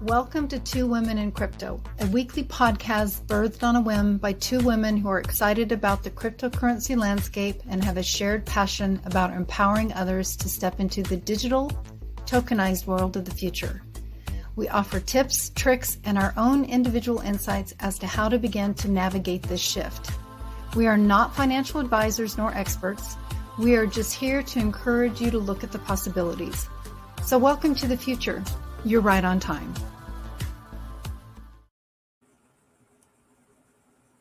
Welcome to Two Women in Crypto, a weekly podcast birthed on a whim by two women who are excited about the cryptocurrency landscape and have a shared passion about empowering others to step into the digital, tokenized world of the future. We offer tips, tricks, and our own individual insights as to how to begin to navigate this shift. We are not financial advisors nor experts. We are just here to encourage you to look at the possibilities. So welcome to the future. You're right on time.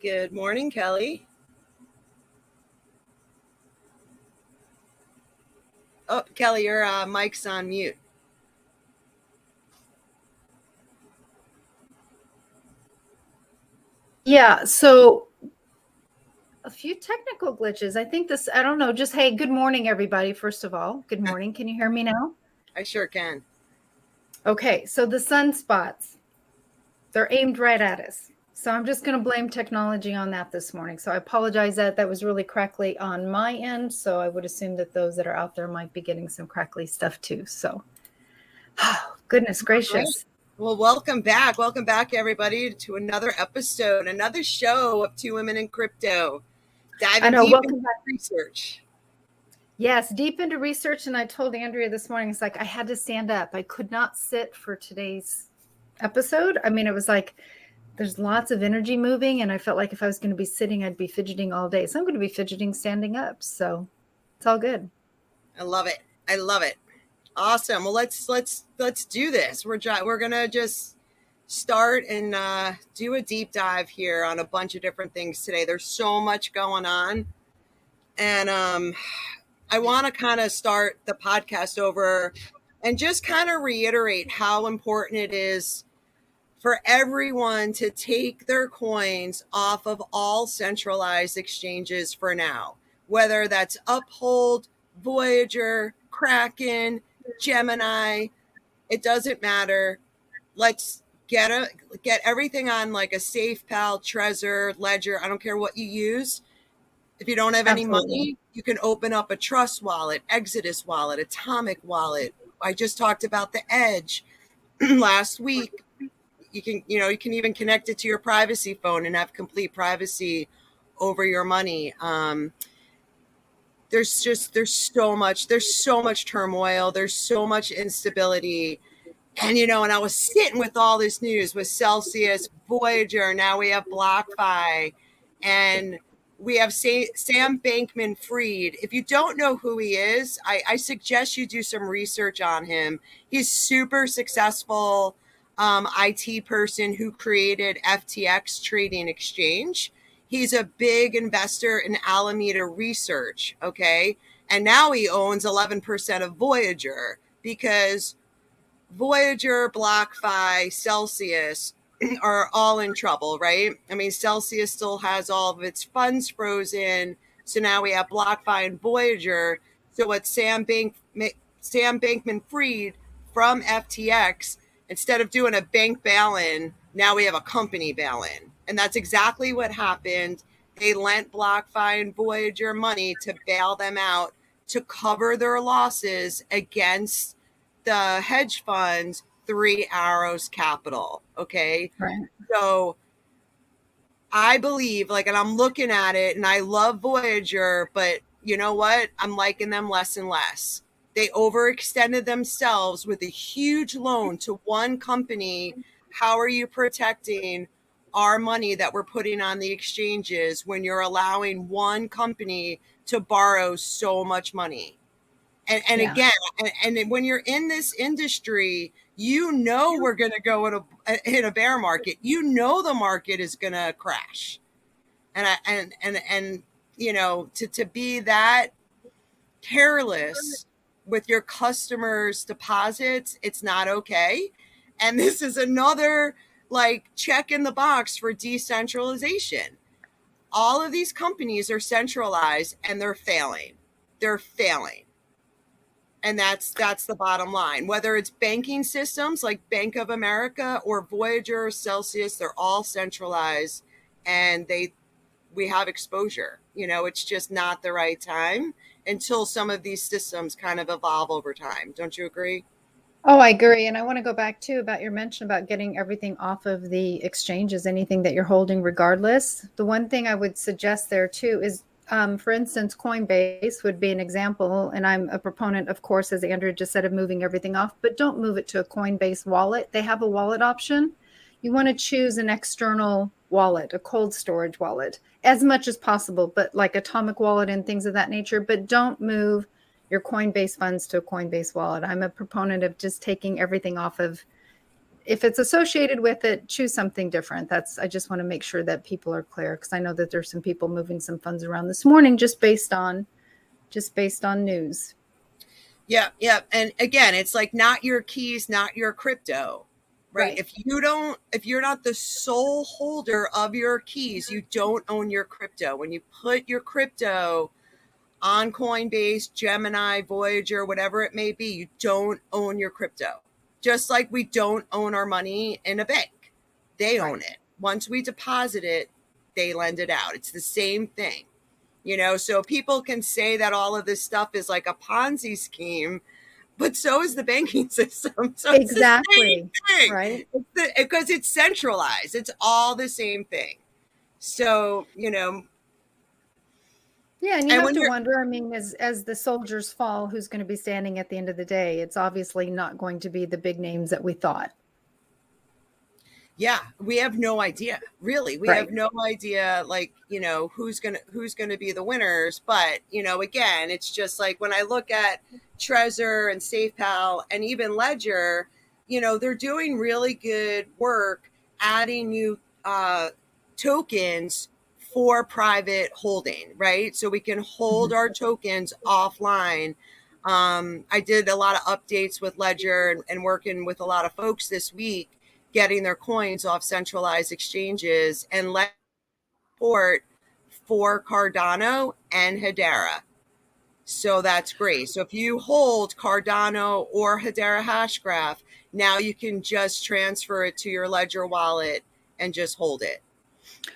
Good morning, Kelly. Oh, Kelly, your mic's on mute. Yeah, so a few technical glitches. I think this, I don't know, just hey, good morning, everybody. First of all, good morning. Can you hear me now? I sure can. Okay, so the sunspots, they're aimed right at us. So I'm just going to blame technology on that this morning. So I apologize that was really crackly on my end. So I would assume that those that are out there might be getting some crackly stuff too. So, goodness gracious. Well, welcome back. Welcome back, everybody, to another episode, another show of Two Women in Crypto. Diving deep into research. Yes, deep into research. And I told Andrea this morning, it's like I had to stand up. I could not sit for today's episode. I mean, it was like there's lots of energy moving, and I felt like if I was going to be sitting, I'd be fidgeting all day. So I'm going to be fidgeting standing up. So it's all good. I love it. I love it. Awesome. Well, let's do this. We're going to just start and do a deep dive here on a bunch of different things today. There's so much going on. And I want to kind of start the podcast over and just kind of reiterate how important it is for everyone to take their coins off of all centralized exchanges for now, whether that's Uphold, Voyager, Kraken, Gemini, it doesn't matter. Let's get everything on like a Safepal, Trezor, Ledger. I don't care what you use. If you don't have any money, you can open up a Trust wallet, Exodus wallet, Atomic wallet. I just talked about the Edge last week. You can even connect it to your privacy phone and have complete privacy over your money. There's so much turmoil. There's so much instability. And, and I was sitting with all this news with Celsius, Voyager. Now we have BlockFi, and we have Sam Bankman-Fried. If you don't know who he is, I suggest you do some research on him. He's super successful. IT person who created FTX Trading Exchange. He's a big investor in Alameda Research, okay? And now he owns 11% of Voyager because Voyager, BlockFi, Celsius are all in trouble, right? I mean, Celsius still has all of its funds frozen. So now we have BlockFi and Voyager. So what Sam Bankman-Fried from FTX, instead of doing a bank bail-in, now we have a company bail-in. And that's exactly what happened. They lent BlockFi and Voyager money to bail them out to cover their losses against the hedge funds, Three Arrows Capital. Okay. Right. So I believe, and I'm looking at it, and I love Voyager, but you know what? I'm liking them less and less. They overextended themselves with a huge loan to one company. How are you protecting our money that we're putting on the exchanges when you're allowing one company to borrow so much money? And yeah. Again, and when you're in this industry, we're going to go in a bear market. The market is going to crash. And to be that careless with your customers' deposits, it's not okay. And this is another check in the box for decentralization. All of these companies are centralized and they're failing. And that's the bottom line. Whether it's banking systems like Bank of America or Voyager or Celsius, they're all centralized and we have exposure. It's just not the right time until some of these systems kind of evolve over time. Don't you agree? Oh, I agree. And I want to go back too about your mention about getting everything off of the exchanges, anything that you're holding regardless. The one thing I would suggest there too is, for instance, Coinbase would be an example. And I'm a proponent, of course, as Andrew just said, of moving everything off, but don't move it to a Coinbase wallet. They have a wallet option. You want to choose an external wallet, a cold storage wallet, as much as possible, but like Atomic Wallet and things of that nature, but don't move your Coinbase funds to a Coinbase wallet. I'm a proponent of just taking everything off of, if it's associated with it, choose something different. I just want to make sure that people are clear, because I know that there's some people moving some funds around this morning just based on news. Yeah, yeah. And again, it's like not your keys, not your crypto, right? If you're not the sole holder of your keys, you don't own your crypto. When you put your crypto on Coinbase, Gemini, Voyager, whatever it may be, you don't own your crypto. Just like we don't own our money in a bank. They own it. Once we deposit it, they lend it out. It's the same thing. So people can say that all of this stuff is like a Ponzi scheme, but so is the banking system. So exactly. It's the same thing, right? Because it's centralized. It's all the same thing. So, Yeah, and you have to wonder, I mean, as the soldiers fall, who's going to be standing at the end of the day? It's obviously not going to be the big names that we thought. Yeah, we have no idea. Really, we have no idea, like, who's gonna be the winners. But again, it's just like when I look at Trezor and Safepal and even Ledger, they're doing really good work adding new tokens for private holding, right? So we can hold our tokens offline. I did a lot of updates with Ledger and working with a lot of folks this week, getting their coins off centralized exchanges and let support for Cardano and Hedera. So that's great. So if you hold Cardano or Hedera Hashgraph, now you can just transfer it to your Ledger wallet and just hold it.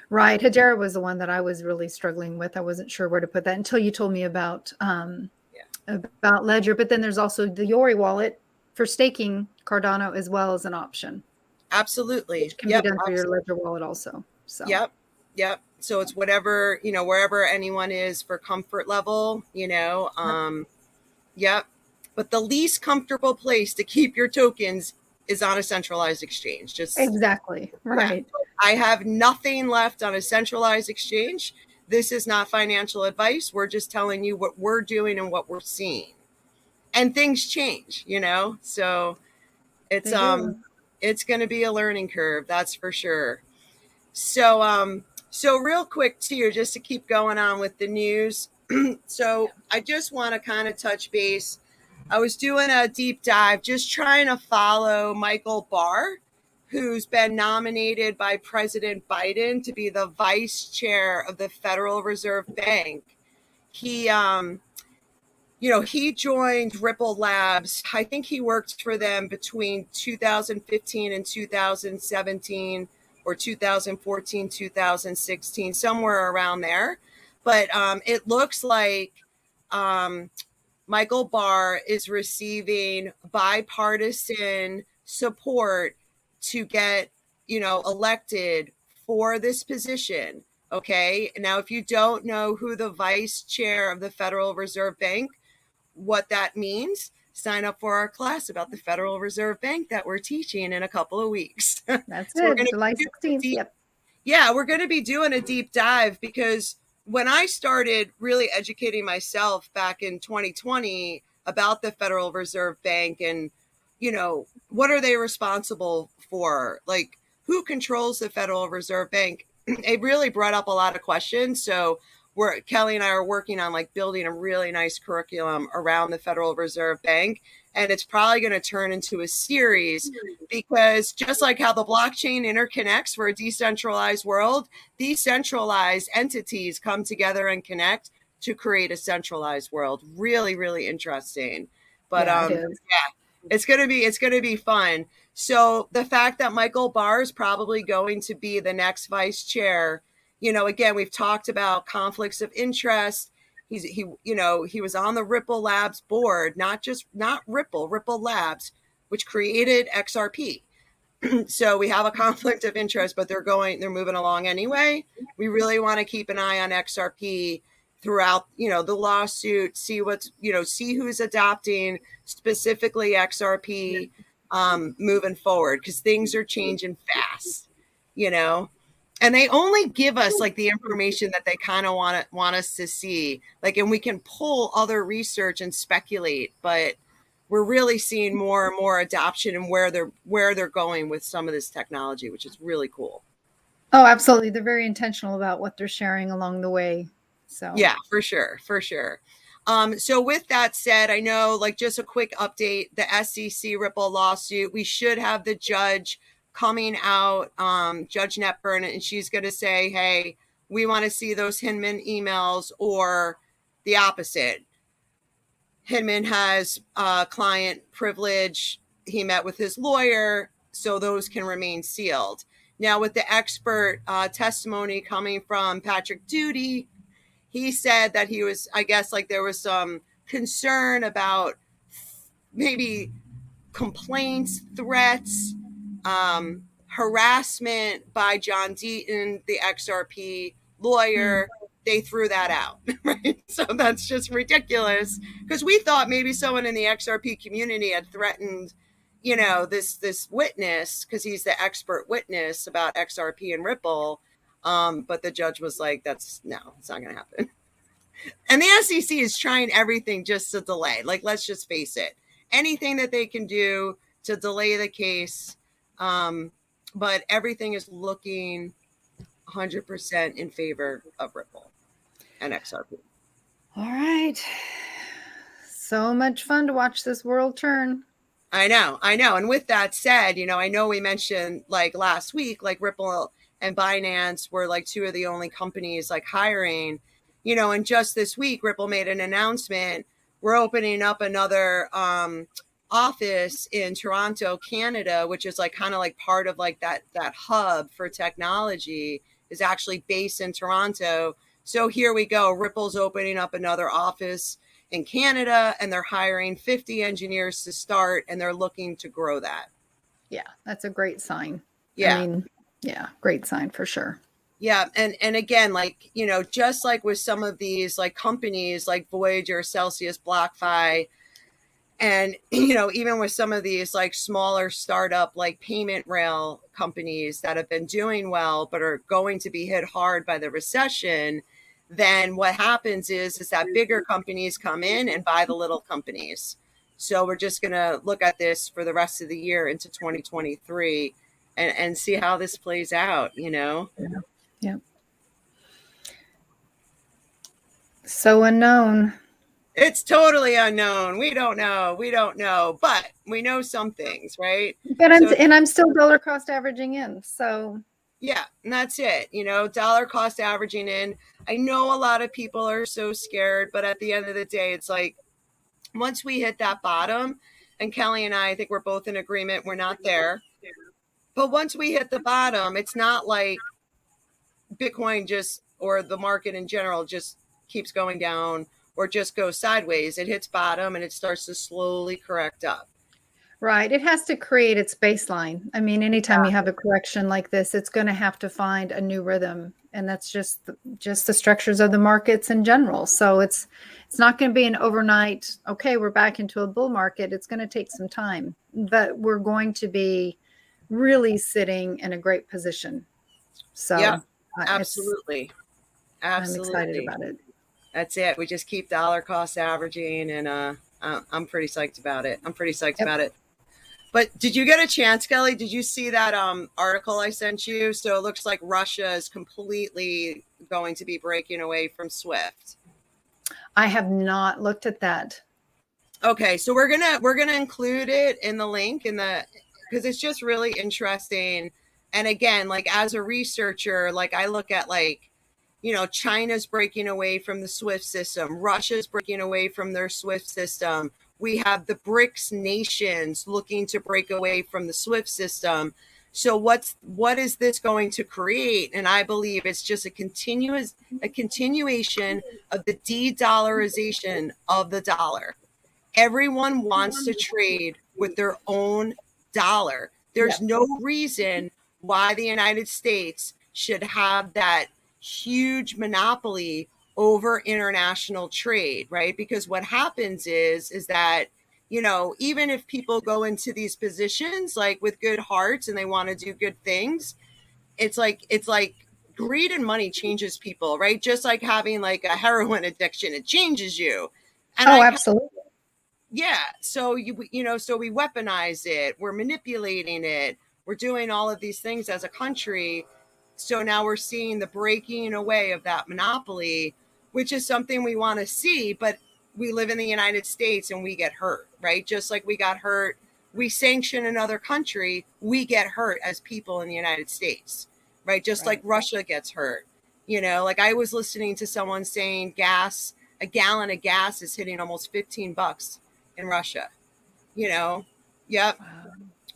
Right. Hedera was the one that I was really struggling with. I wasn't sure where to put that until you told me about Ledger. But then there's also the Yori wallet for staking Cardano as well as an option. Absolutely. Which can be done for your Ledger wallet also. So. Yep. So it's whatever, wherever anyone is for comfort level, Yep. But the least comfortable place to keep your tokens is on a centralized exchange. Just exactly. Right. Yeah. I have nothing left on a centralized exchange. This is not financial advice. We're just telling you what we're doing and what we're seeing. And things change, So it's it's going to be a learning curve, that's for sure. So real quick too, just to keep going on with the news. So I just want to kind of touch base. I was doing a deep dive, just trying to follow Michael Barr, who's been nominated by President Biden to be the vice chair of the Federal Reserve Bank. He, he joined Ripple Labs. I think he worked for them between 2015 and 2017 or 2014, 2016, somewhere around there. But it looks like Michael Barr is receiving bipartisan support to get, elected for this position. Okay. Now, if you don't know who the vice chair of the Federal Reserve Bank, what that means, sign up for our class about the Federal Reserve Bank that we're teaching in a couple of weeks. That's so it, July 16th. Yep. Yeah, we're going to be doing a deep dive because when I started really educating myself back in 2020 about the Federal Reserve Bank and, what are they responsible for? Like, who controls the Federal Reserve Bank? It really brought up a lot of questions. So Kelly and I are working on like building a really nice curriculum around the Federal Reserve Bank. And it's probably going to turn into a series because just like how the blockchain interconnects for a decentralized world, these centralized entities come together and connect to create a centralized world. Really, really interesting. But it's going to be fun. So the fact that Michael Barr is probably going to be the next vice chair, again, we've talked about conflicts of interest. He was on the Ripple Labs board, not Ripple Labs, which created XRP. So we have a conflict of interest, but they're moving along anyway. We really want to keep an eye on XRP throughout, the lawsuit, see who's adopting specifically XRP moving forward, because things are changing fast, and they only give us like the information that they kind of want us to see, like, and we can pull other research and speculate, but we're really seeing more and more adoption and where they're going with some of this technology, which is really cool. Oh, absolutely. They're very intentional about what they're sharing along the way. So yeah, for sure. So with that said, I know, like, just a quick update, the SEC Ripple lawsuit, we should have the judge coming out, Judge Netburn, and she's going to say, hey, we want to see those Hinman emails, or the opposite. Hinman has client privilege. He met with his lawyer, so those can remain sealed. Now, with the expert testimony coming from Patrick Doody, he said that he was, I guess, like, there was some concern about maybe complaints, threats, harassment by John Deaton, the XRP lawyer. They threw that out, right? So that's just ridiculous, because we thought maybe someone in the XRP community had threatened, this witness, because he's the expert witness about XRP and Ripple. But the judge was like, it's not going to happen. And the SEC is trying everything just to delay. Like, let's just face it, anything that they can do to delay the case. But everything is looking 100% in favor of Ripple and XRP. All right. So much fun to watch this world turn. I know. And with that said, I know we mentioned, like, last week, like, Ripple and Binance were like two of the only companies like hiring, and just this week, Ripple made an announcement. We're opening up another office in Toronto, Canada, which is like kind of like part of like that hub for technology, is actually based in Toronto. So here we go. Ripple's opening up another office in Canada, and they're hiring 50 engineers to start, and they're looking to grow that. Yeah, that's a great sign. Yeah. I mean, yeah, great sign for sure. Yeah. And again, like, just like with some of these like companies like Voyager, Celsius, BlockFi, and, even with some of these like smaller startup like payment rail companies that have been doing well, but are going to be hit hard by the recession, then what happens is that bigger companies come in and buy the little companies. So we're just going to look at this for the rest of the year into 2023 and see how this plays out, Yeah. So unknown. It's totally unknown. We don't know, but we know some things, right? But I'm still dollar cost averaging in. So yeah, and that's it. Dollar cost averaging in. I know a lot of people are so scared, but at the end of the day, it's like, once we hit that bottom, and Kelly and I think we're both in agreement, we're not there. But once we hit the bottom, it's not like Bitcoin or the market in general just keeps going down or just goes sideways. It hits bottom and it starts to slowly correct up. Right. It has to create its baseline. I mean, anytime you have a correction like this, it's going to have to find a new rhythm. And that's just the structures of the markets in general. So it's not going to be an overnight, okay, we're back into a bull market. It's going to take some time, but we're going to be really sitting in a great position. So yeah, absolutely. I'm excited about it. That's it. We just keep dollar cost averaging, and I'm pretty psyched about it. About it. But did you get a chance, Kelly? Did you see that article I sent you? So it looks like Russia is completely going to be breaking away from SWIFT. I have not looked at that. Okay, so we're gonna include it in the link because it's just really interesting. And again, like, as a researcher, like, I look at, like, China's breaking away from the SWIFT system. Russia's breaking away from their SWIFT system. We have the BRICS nations looking to break away from the SWIFT system. So what is this going to create? And I believe it's just a continuation of the de-dollarization of the dollar. Everyone wants to trade with their own dollar. There's no reason why the United States should have that huge monopoly over international trade, right? Because what happens is that, you know, even if people go into these positions like with good hearts and they want to do good things, it's like greed and money changes people, right? Just like having like a heroin addiction, it changes you. And absolutely. Yeah. So so we weaponize it. We're manipulating it. We're doing all of these things as a country. So now we're seeing the breaking away of that monopoly, which is something we want to see. But we live in the United States and we get hurt, right? Just like we got hurt, we sanction another country, we get hurt as people in the United States, right? Just like Russia gets hurt. You know, like I was listening to someone saying a gallon of gas is hitting almost $15 in Russia, you know? Yep. Wow.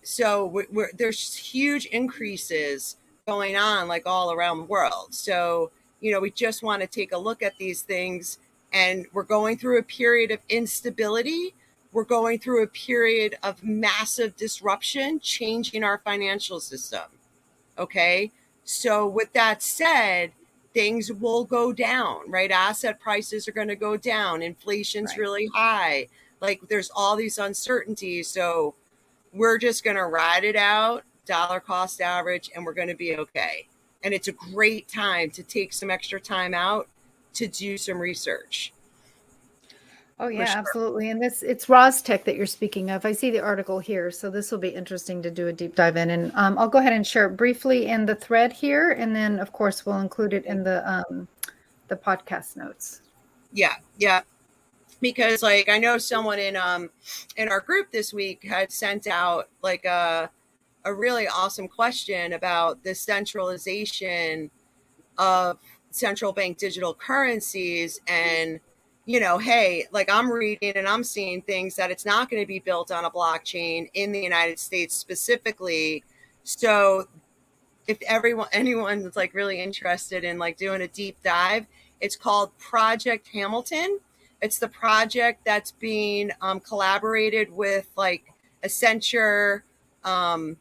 So there's huge increases going on like all around the world. So, you know, we just want to take a look at these things, and we're going through a period of instability. We're going through a period of massive disruption, changing our financial system. Okay. So with that said, things will go down, right? Asset prices are going to go down. Inflation's really high. Like there's all these uncertainties. So we're just going to ride it out, dollar cost average, and we're going to be okay. And it's a great time to take some extra time out to do some research. Oh yeah, absolutely. And it's Rostech that you're speaking of. I see the article here, so this will be interesting to do a deep dive in. And I'll go ahead and share it briefly in the thread here, and then of course we'll include it in the podcast notes. Yeah, yeah. Because like I know someone in our group this week had sent out like a really awesome question about the centralization of central bank digital currencies. And you know, hey, like I'm reading and I'm seeing things that it's not going to be built on a blockchain in the United States specifically. So if anyone's like really interested in like doing a deep dive, it's called Project Hamilton. It's the project that's being collaborated with like Accenture and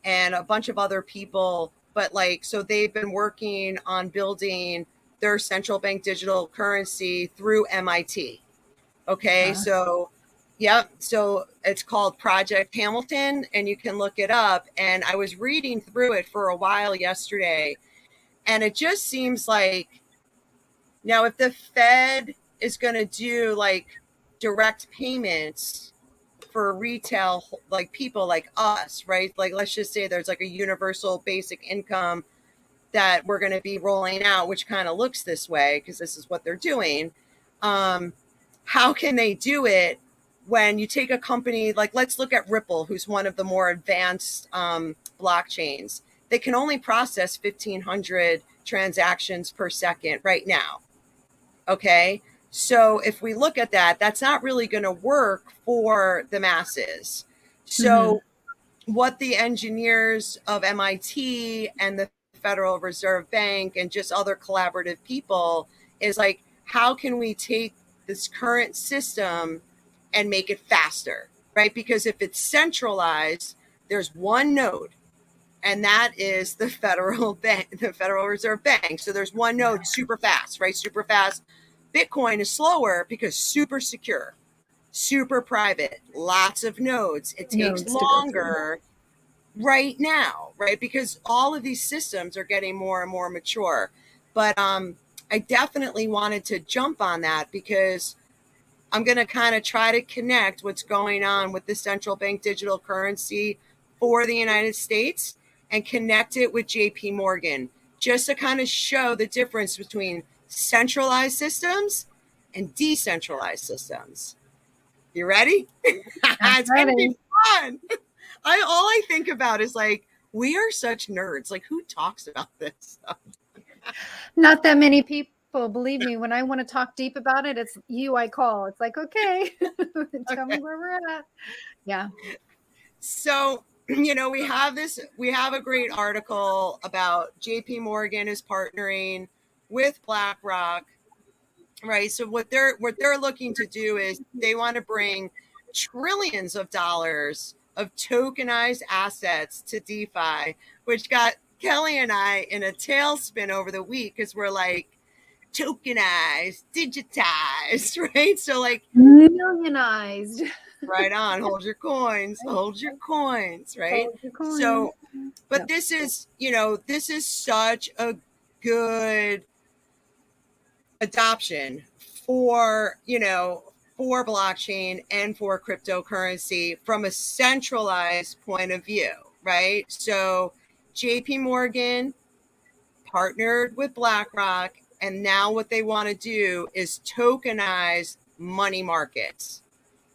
a bunch of other people. But like, so they've been working on building their central bank digital currency through MIT. Okay. So, yep. So it's called Project Hamilton, and you can look it up. And I was reading through it for a while yesterday, and it just seems like now if the Fed is going to do like direct payments for retail, like people like us, right? Like, let's just say there's like a universal basic income that we're going to be rolling out, which kind of looks this way because this is what they're doing. How can they do it when you take a company like, let's look at Ripple, who's one of the more advanced blockchains. They can only process 1,500 transactions per second right now. Okay. So if we look at that, that's not really going to work for the masses. So what the engineers of MIT and the Federal Reserve Bank and just other collaborative people is like, how can we take this current system and make it faster, right? Because if it's centralized, there's one node, and that is the Federal Bank, the Federal Reserve Bank. So there's one node, super fast, right? Super fast. Bitcoin is slower because super secure, super private, lots of nodes. It takes longer right now, right? Because all of these systems are getting more and more mature. But I definitely wanted to jump on that because I'm going to kind of try to connect what's going on with the central bank digital currency for the United States and connect it with JP Morgan, just to kind of show the difference between centralized systems and decentralized systems. You ready? It's going to be fun. All I think about is like, we are such nerds. Like, who talks about this stuff? Not that many people. Believe me, when I want to talk deep about it, it's you I call. It's like, okay, tell me where we're at. Yeah. So, you know, we have a great article about JP Morgan is partnering with BlackRock, right? So what they're looking to do is they want to bring trillions of dollars of tokenized assets to DeFi, which got Kelly and I in a tailspin over the week because we're like, tokenized, digitized, right? So like millionized. Right on. Hold your coins, right? Hold your coins. So, but Yep. this is, this is such a good adoption for, for blockchain and for cryptocurrency from a centralized point of view, right? So JP Morgan partnered with BlackRock, and now what they want to do is tokenize money markets.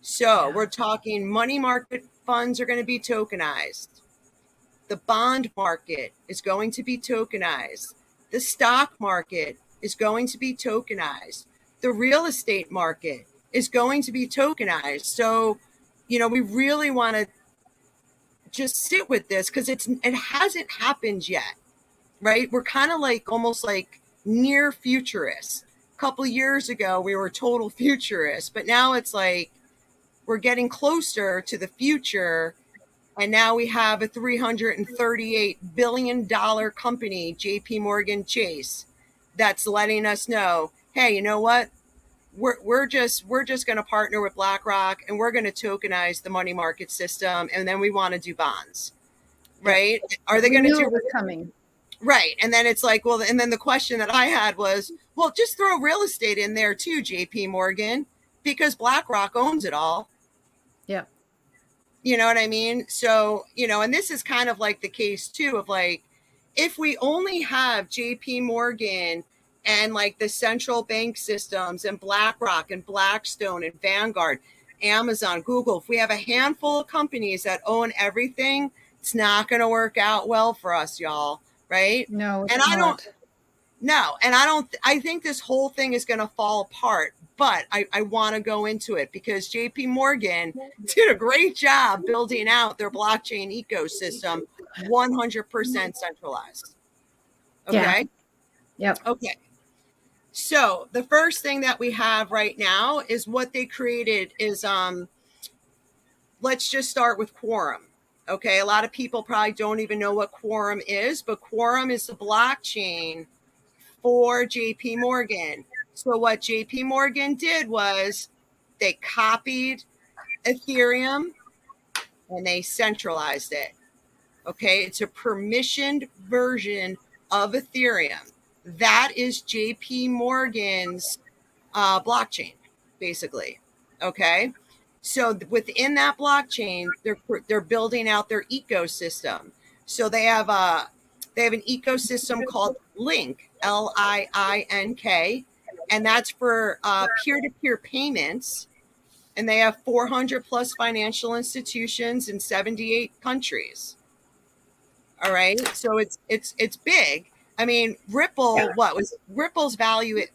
So we're talking money market funds are going to be tokenized. The bond market is going to be tokenized. The stock market is going to be tokenized. The real estate market is going to be tokenized. So, we really want to just sit with this because it hasn't happened yet, right? We're kind of like almost like near futurists. A couple of years ago, we were total futurists, but now it's like we're getting closer to the future. And now we have a $338 billion company, JP Morgan Chase, that's letting us know, hey, you know what? We're just going to partner with BlackRock and we're going to tokenize the money market system, and then we want to do bonds, right? Are they going to do it was coming? Right. And then it's like, well, and then the question that I had was, well, just throw real estate in there too, JP Morgan, because BlackRock owns it all. Yeah. You know what I mean? So, and this is kind of like the case too of like, if we only have JP Morgan and like the central bank systems and BlackRock and Blackstone and Vanguard, Amazon, Google, if we have a handful of companies that own everything, it's not going to work out well for us, y'all. Right? No, and I think this whole thing is going to fall apart. But I want to go into it because JP Morgan did a great job building out their blockchain ecosystem 100% centralized. Okay? Yeah. Yep. Okay. So the first thing that we have right now is what they created is, let's just start with Quorum. Okay, a lot of people probably don't even know what Quorum is, but Quorum is the blockchain for JP Morgan. So what JP Morgan did was they copied Ethereum and they centralized it. Okay, it's a permissioned version of Ethereum. That is JP Morgan's blockchain, basically. Okay, so within that blockchain, they're building out their ecosystem. So they have an ecosystem called Liink, Liink, and that's for peer-to-peer payments. And they have 400 plus financial institutions in 78 countries. All right, so it's big. I mean, Ripple, Ripple's valued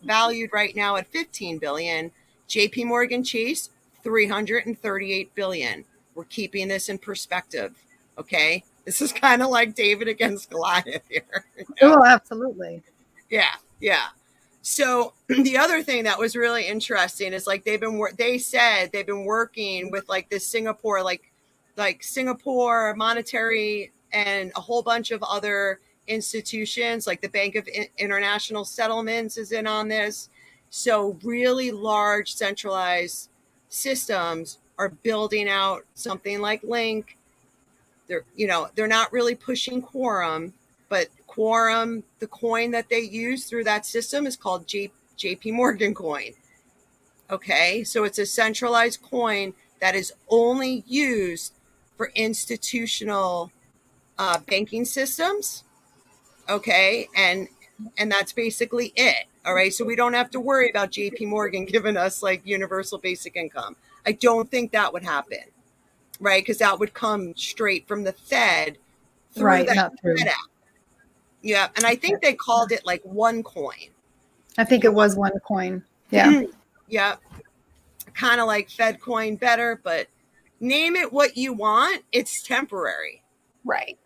right now at 15 billion. JP Morgan Chase, 338 billion. We're keeping this in perspective. Okay. This is kind of like David against Goliath here. Oh, absolutely. Yeah. So the other thing that was really interesting is like they said they've been working with like this Singapore, like Singapore Monetary and a whole bunch of other institutions, like the Bank of International Settlements is in on this. So really large centralized systems are building out something like Liink. They're not really pushing Quorum, but Quorum, the coin that they use through that system is called JP Morgan coin. Okay, so it's a centralized coin that is only used for institutional banking systems. Okay, and that's basically it. All right, so we don't have to worry about JP Morgan giving us like universal basic income. I don't think that would happen, right? Because that would come straight from the Fed through that Fed app. Yeah, and I think they called it like OneCoin. I think it was OneCoin. Yeah. Yeah, kind of like Fed coin better, but name it what you want. It's temporary. Right.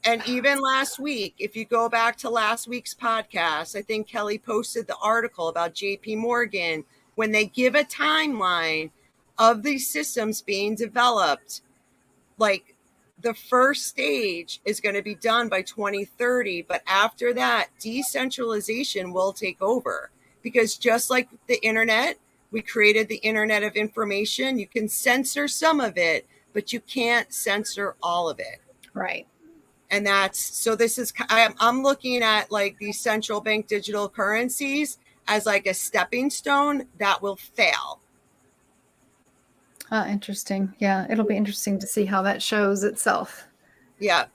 And even last week, if you go back to last week's podcast, I think Kelly posted the article about JP Morgan. When they give a timeline of these systems being developed, like the first stage is going to be done by 2030, but after that, decentralization will take over. Because just like the internet, we created the Internet of Information. You can censor some of it, but you can't censor all of it. Right. And I'm looking at like these central bank digital currencies as like a stepping stone that will fail. Interesting. Yeah, it'll be interesting to see how that shows itself. Yeah.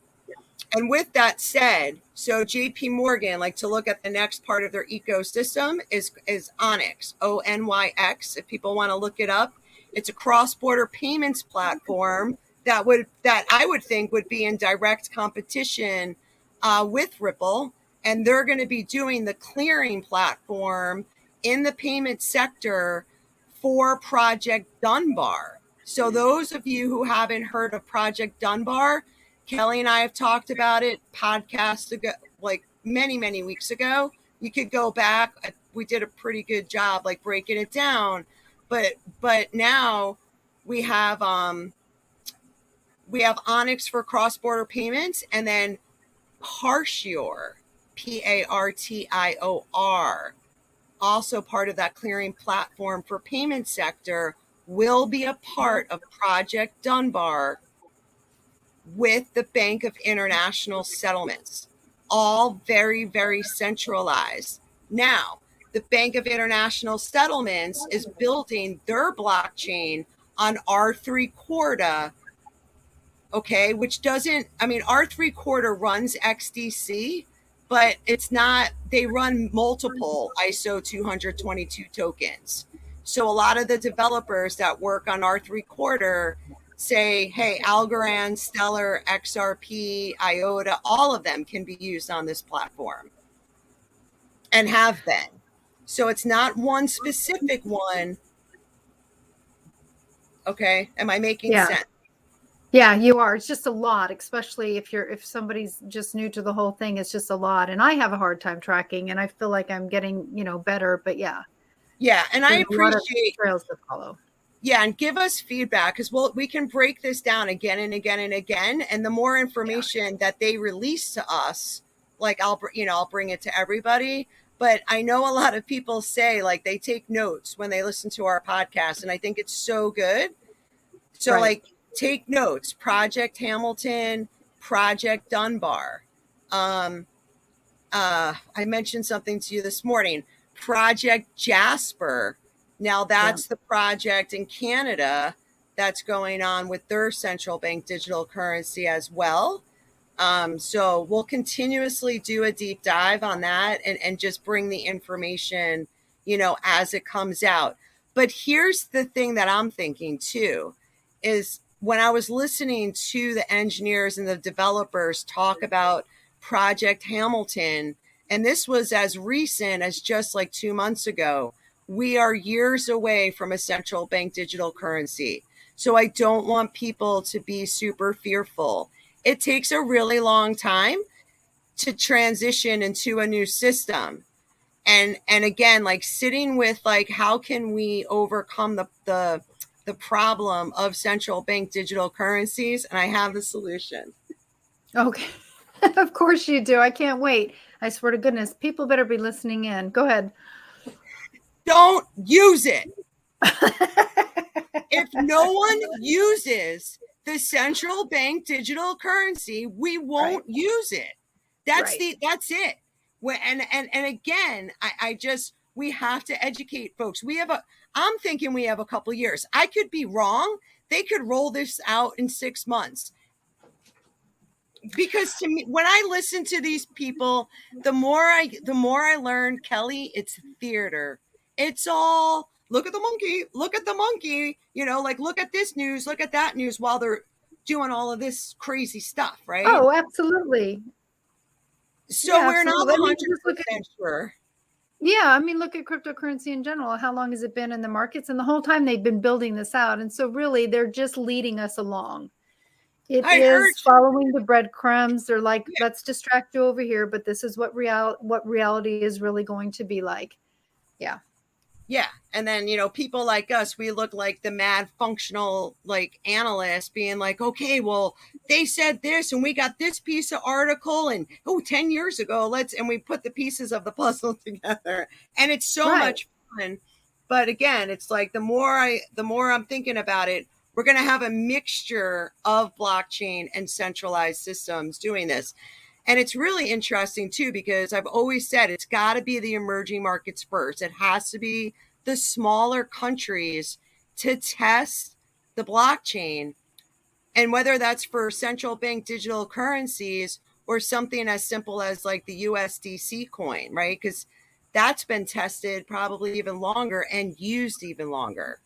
And with that said, so JP Morgan, like to look at the next part of their ecosystem is Onyx, ONYX. If people want to look it up, it's a cross-border payments platform that I would think would be in direct competition with Ripple. And they're going to be doing the clearing platform in the payment sector for Project Dunbar. So those of you who haven't heard of Project Dunbar, Kelly and I have talked about it podcast ago, like many, many weeks ago. You could go back. We did a pretty good job like breaking it down. But now we have Onyx for cross-border payments, and then Partior, Partior, also part of that clearing platform for payment sector, will be a part of Project Dunbar with the Bank of International Settlements, all very, very centralized. Now, the Bank of International Settlements is building their blockchain on R3 Corda, okay, which R3 Corda runs XDC, but it's not, they run multiple ISO 222 tokens. So a lot of the developers that work on R3 Corda say, hey, Algorand, Stellar, XRP, IOTA, all of them can be used on this platform and have been. So it's not one specific one. Okay. Am I making sense? Yeah, you are. It's just a lot, especially if somebody's just new to the whole thing. It's just a lot. And I have a hard time tracking, and I feel like I'm getting, better, but yeah. Yeah. And I appreciate trails to follow. Yeah, and give us feedback, because we can break this down again and again and again. And the more information that they release to us, like I'll bring it to everybody. But I know a lot of people say like they take notes when they listen to our podcast, and I think it's so good. So like take notes. Project Hamilton, Project Dunbar. I mentioned something to you this morning. Project Jasper. Now that's the project in Canada that's going on with their central bank digital currency as well. So we'll continuously do a deep dive on that and just bring the information, as it comes out. But here's the thing that I'm thinking too, is when I was listening to the engineers and the developers talk about Project Hamilton, and this was as recent as just like 2 months ago, we are years away from a central bank digital currency. So I don't want people to be super fearful. It takes a really long time to transition into a new system. And again, like sitting with like, how can we overcome the problem of central bank digital currencies? And I have the solution. Okay. Of course you do. I can't wait. I swear to goodness, people better be listening in. Go ahead. Don't use it. If no one uses the central bank digital currency, we won't use it. That's it. And again, we have to educate folks. I'm thinking we have a couple of years. I could be wrong. They could roll this out in 6 months. Because to me, when I listen to these people, the more I learn, Kelly, it's theater. It's all look at the monkey, look at this news, look at that news, while they're doing all of this crazy stuff, right? Oh, absolutely. So we're not 100% sure. Yeah, I mean, look at cryptocurrency in general. How long has it been in the markets? And the whole time they've been building this out. And so really, they're just leading us along. It is following the breadcrumbs. They're like, let's distract you over here, but this is what reality is really going to be like. Yeah. Yeah. And then, people like us, we look like the mad functional like analysts being like, okay, well, they said this and we got this piece of article and 10 years ago, and we put the pieces of the puzzle together. And it's so much fun. But again, it's like the more I'm thinking about it, we're going to have a mixture of blockchain and centralized systems doing this. And it's really interesting too, because I've always said it's got to be the emerging markets first. It has to be the smaller countries to test the blockchain. And whether that's for central bank digital currencies or something as simple as like the USDC coin, right? Because that's been tested probably even longer and used even longer.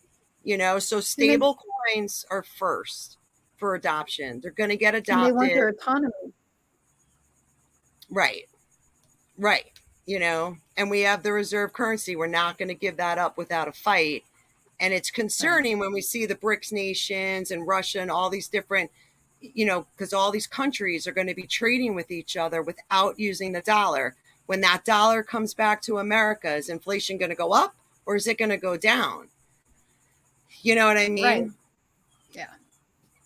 So stable coins are first for adoption. They're going to get adopted. And they want their autonomy. Right. And we have the reserve currency. We're not going to give that up without a fight. And it's concerning when we see the BRICS nations and Russia and all these different, because all these countries are going to be trading with each other without using the dollar. When that dollar comes back to America, is inflation going to go up or is it going to go down? You know what I mean? Right.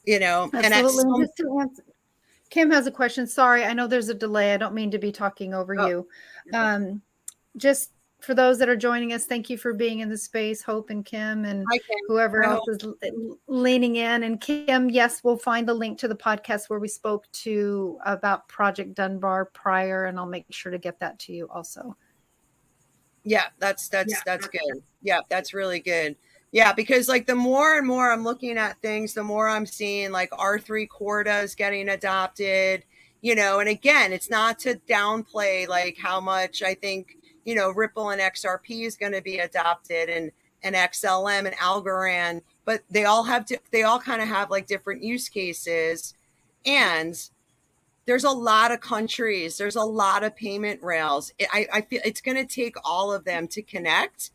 Yeah. Absolutely. And Kim has a question. Sorry, I know there's a delay. I don't mean to be talking over you. Just for those that are joining us, thank you for being in the space, Hope and Kim and whoever else is leaning in. And Kim, yes, we'll find the link to the podcast where we spoke to about Project Dunbar prior, and I'll make sure to get that to you also. Yeah, that's good. Yeah, that's really good. Yeah, because like the more and more I'm looking at things, the more I'm seeing like R3 Corda is getting adopted, and again, it's not to downplay like how much I think, Ripple and XRP is going to be adopted and XLM and Algorand, but they all kind of have like different use cases. And there's a lot of countries, there's a lot of payment rails. I feel it's going to take all of them to connect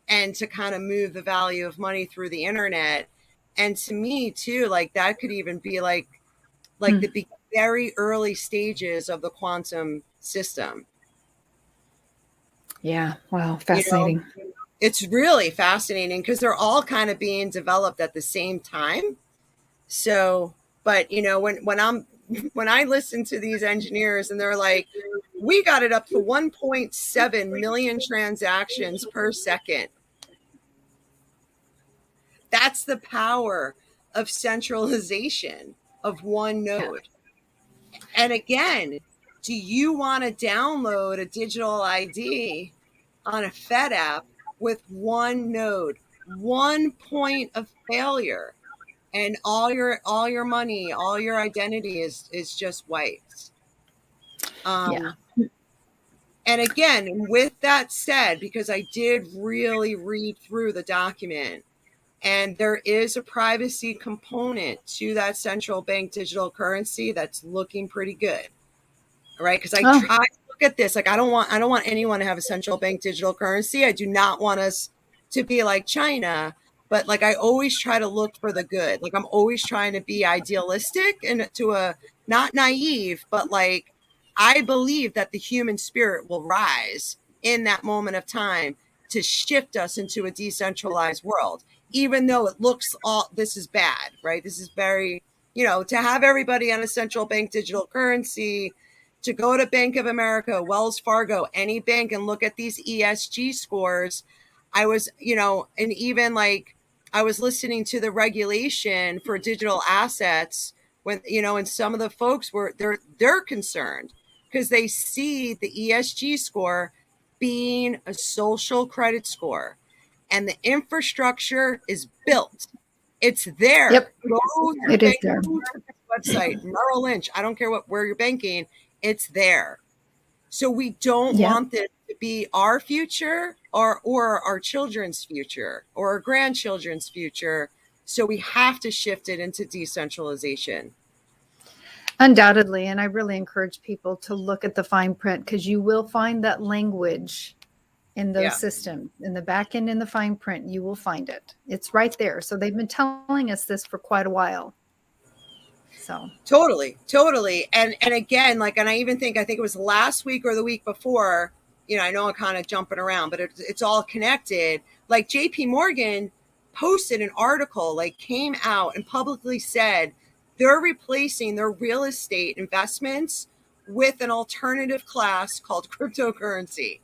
and to kind of move the value of money through the internet. And to me too, like that could even be like the very early stages of the quantum system. Yeah. Wow. Fascinating. It's really fascinating because they're all kind of being developed at the same time. So, but when I listen to these engineers and they're like, we got it up to 1.7 million transactions per second. That's the power of centralization of one node. And again, do you want to download a digital ID on a Fed app with one node, one point of failure, and all your money, all your identity is just wiped? And again, with that said, because I did really read through the document, and there is a privacy component to that central bank digital currency that's looking pretty good, right? Because I try to look at this like I don't want anyone to have a central bank digital currency. I do not want us to be like China, but like I always try to look for the good. Like I'm always trying to be idealistic and to a not naive, but like I believe that the human spirit will rise in that moment of time to shift us into a decentralized world. Even though it looks this is bad, right? This is very, to have everybody on a central bank digital currency, to go to Bank of America, Wells Fargo, any bank and look at these ESG scores. I was, and even like I was listening to the regulation for digital assets when, and some of the folks they're concerned because they see the ESG score being a social credit score. And the infrastructure is built. It's there. Yep. It is there. Website, Merrill Lynch. I don't care where you're banking. It's there. So we don't want this to be our future or our children's future or our grandchildren's future. So we have to shift it into decentralization. Undoubtedly. And I really encourage people to look at the fine print because you will find that language in those systems, in the back end, in the fine print, you will find it. It's right there. So they've been telling us this for quite a while. So totally. And again, like, and I think it was last week or the week before, I know I'm kind of jumping around, but it's all connected. Like JP Morgan posted an article, like came out and publicly said they're replacing their real estate investments with an alternative class called cryptocurrency.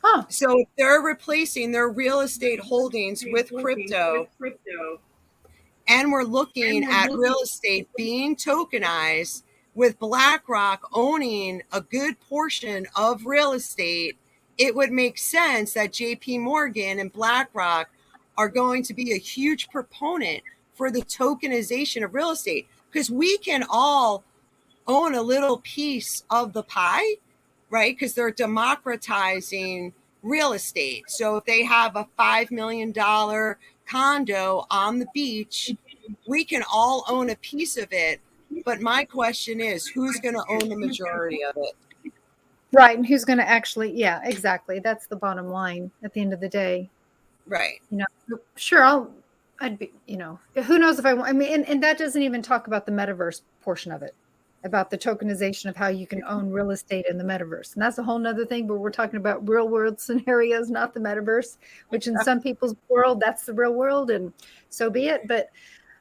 Huh. So they're replacing their real estate holdings with crypto. And we're looking at real estate being tokenized, with BlackRock owning a good portion of real estate. It would make sense that JP Morgan and BlackRock are going to be a huge proponent for the tokenization of real estate, because we can all own a little piece of the pie, right? Because they're democratizing real estate. So if they have a $5 million condo on the beach, we can all own a piece of it. But my question is, who's going to own the majority of it? Right. And who's going to actually, yeah, exactly. That's the bottom line at the end of the day. Right. Sure, I'd be, who knows if I want, I mean, and that doesn't even talk about the metaverse portion of it, about the tokenization of how you can own real estate in the metaverse. And that's a whole nother thing, but we're talking about real world scenarios, not the metaverse, which in some people's world, that's the real world, and so be it. But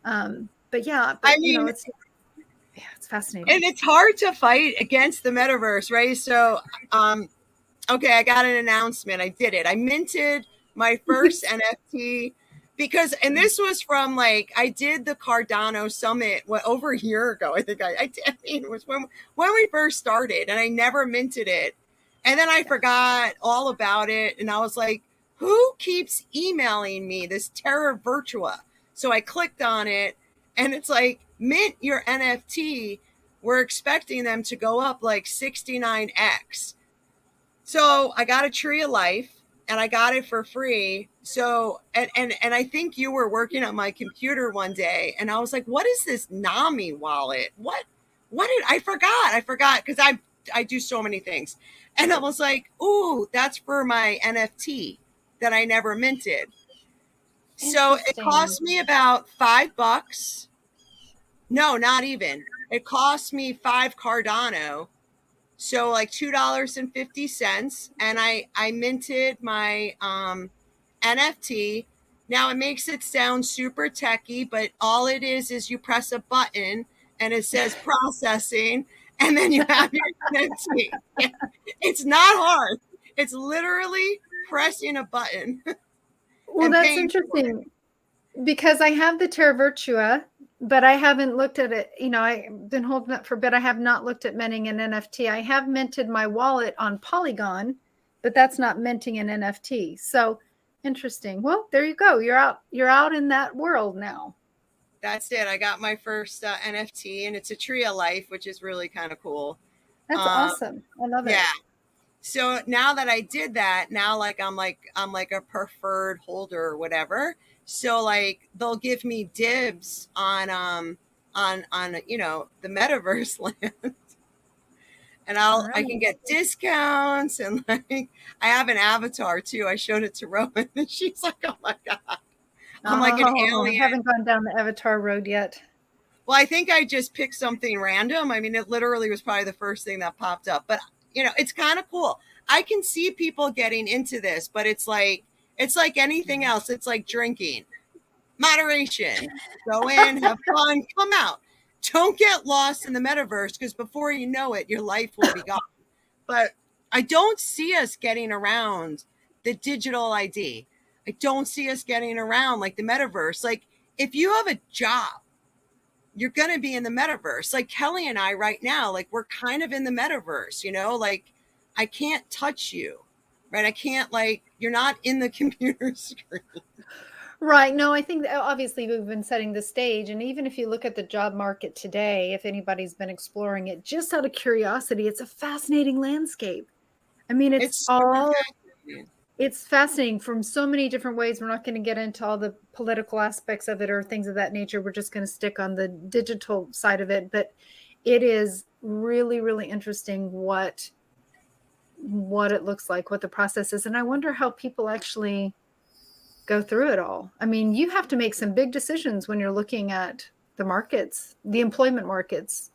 yeah, but, I mean, it's fascinating. And it's hard to fight against the metaverse, right? So, okay, I got an announcement. I did it. I minted my first NFT because, and this was from I did the Cardano Summit over a year ago. I think I did. I mean, it was when we first started, and I never minted it. And then I forgot all about it. And I was like, who keeps emailing me this Terra Virtua? So I clicked on it, and it's like, mint your NFT. We're expecting them to go up like 69x. So I got a Tree of Life, and I got it for free. So, and I think you were working on my computer one day, and I was like, what is this NAMI wallet? What did I forgot because I do so many things. And I was like, ooh, that's for my NFT that I never minted. So it cost me about $5. No, not even. It cost me 5 Cardano. So like $2.50. And I minted my NFT. Now it makes it sound super techy, but all it is you press a button and it says processing, and then you have your NFT. It's not hard. It's literally pressing a button. Well, that's interesting because I have the Terra Virtua, but I haven't looked at it. I've been holding it for a bit. I have not looked at minting an NFT. I have minted my wallet on Polygon, but that's not minting an NFT. So interesting. Well, there you go. You're out in that world now. That's it. I got my first NFT, and it's a Tree of Life, which is really kind of cool. That's awesome. I love it. Yeah. So now that I did that, now I'm like a preferred holder or whatever. So they'll give me dibs on the metaverse land. And I can get discounts, and I have an avatar too. I showed it to Rowan, and she's like, oh my God. I'm like an alien. I haven't gone down the avatar road yet. Well, I think I just picked something random. I mean, it literally was probably the first thing that popped up, but it's kind of cool. I can see people getting into this, but it's like anything else. It's like drinking. Moderation. Go in, have fun, come out. Don't get lost in the metaverse, because before you know it, your life will be gone. But I don't see us getting around the digital ID. I don't see us getting around the metaverse. If you have a job, you're going to be in the metaverse. Like Kelly and I right now, we're kind of in the metaverse, I can't touch you, right? I can't, you're not in the computer screen. Right. No, I think that obviously we've been setting the stage. And even if you look at the job market today, if anybody's been exploring it, just out of curiosity, it's a fascinating landscape. I mean, it's fascinating from so many different ways. We're not going to get into all the political aspects of it or things of that nature. We're just going to stick on the digital side of it. But it is really, really interesting what it looks like, what the process is. And I wonder how people actually go through it all. I mean, you have to make some big decisions when you're looking at the markets, the employment markets.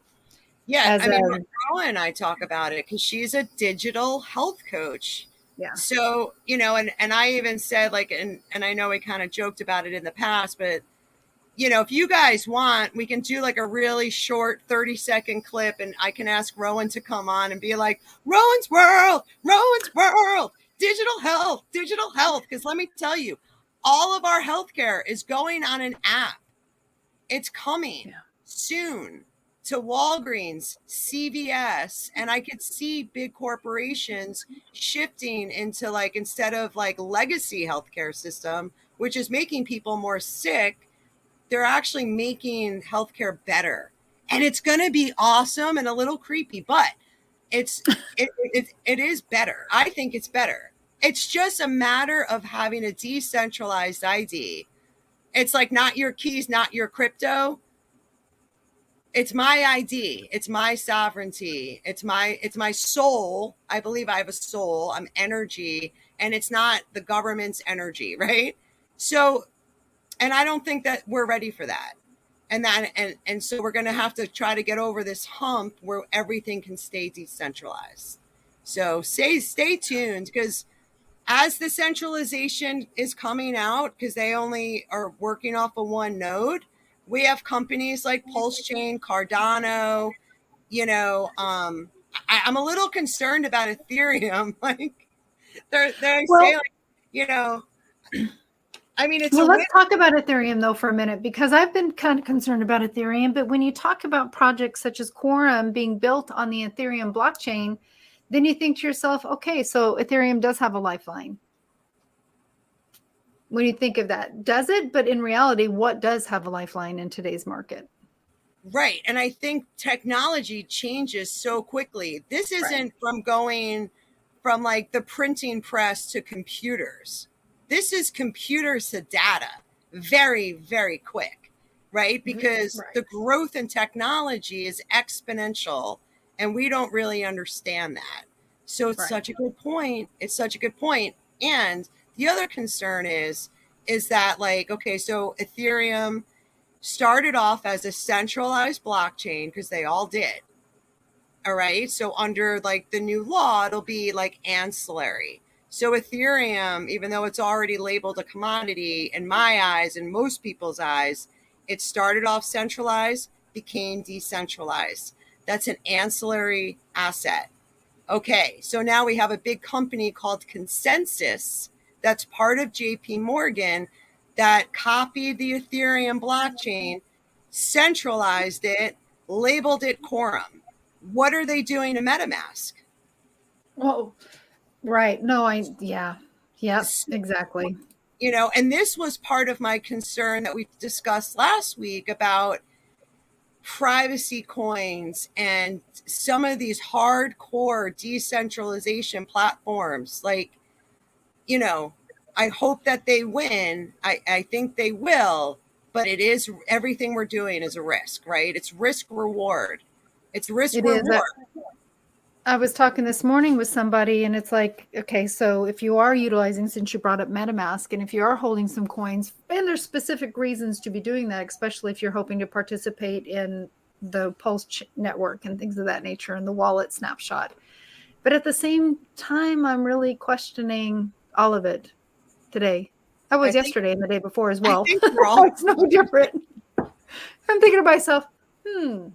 Yeah, as I a mean, Rowan and I talk about it because she's a digital health coach. yeah. So, and I even said like, and I know we kind of joked about it in the past, but if you guys want, we can do like a really short 30-second clip and I can ask Rowan to come on and be like, Rowan's World, digital health. Because let me tell you, all of our healthcare is going on an app. It's coming soon to Walgreens, CVS, and I could see big corporations shifting into like, instead of like legacy healthcare system, which is making people more sick, they're actually making healthcare better. And it's going to be awesome and a little creepy, but it is better. I think it's better. It's just a matter of having a decentralized ID. It's like not your keys, not your crypto. It's my ID. It's my sovereignty. It's my soul. I believe I have a soul. I'm energy, and it's not the government's energy, right? So, and I don't think that we're ready for that. And so we're going to have to try to get over this hump where everything can stay decentralized. So stay tuned, because as the centralization is coming out, because they only are working off of one node, we have companies like Pulse Chain, Cardano, I'm a little concerned about Ethereum. Like they say, like, I mean, it's let's talk about Ethereum though for a minute, because I've been kind of concerned about Ethereum. But when you talk about projects such as Quorum being built on the Ethereum blockchain, then you think to yourself, okay, so Ethereum does have a lifeline. When you think of that, does it? But in reality, what does have a lifeline in today's market? Right. And I think technology changes so quickly. This isn't from going from like the printing press to computers. This is computers to data, very, very quick, right? Because the growth in technology is exponential and we don't really understand that. So it's such a good point. It's such a good point. And the other concern is that like, okay, so Ethereum started off as a centralized blockchain because they all did. All right. So under like the new law, it'll be like ancillary. So Ethereum, even though it's already labeled a commodity, in my eyes and most people's eyes, it started off centralized, became decentralized. That's an ancillary asset. Okay. So now we have a big company called Consensys that's part of JP Morgan that copied the Ethereum blockchain, centralized it, labeled it Quorum. What are they doing to MetaMask? Oh, right. No, exactly. And this was part of my concern that we discussed last week about privacy coins and some of these hardcore decentralization platforms. Like, I hope that they win. I think they will, but it is, everything we're doing is a risk, right? It's risk reward. It's risk reward. I was talking this morning with somebody and it's like, okay, so if you are utilizing, since you brought up MetaMask, and if you are holding some coins, and there's specific reasons to be doing that, especially if you're hoping to participate in the Pulse network and things of that nature and the wallet snapshot. But at the same time, I'm really questioning all of it today. I was yesterday and the day before as well. It's no different. I'm thinking to myself, I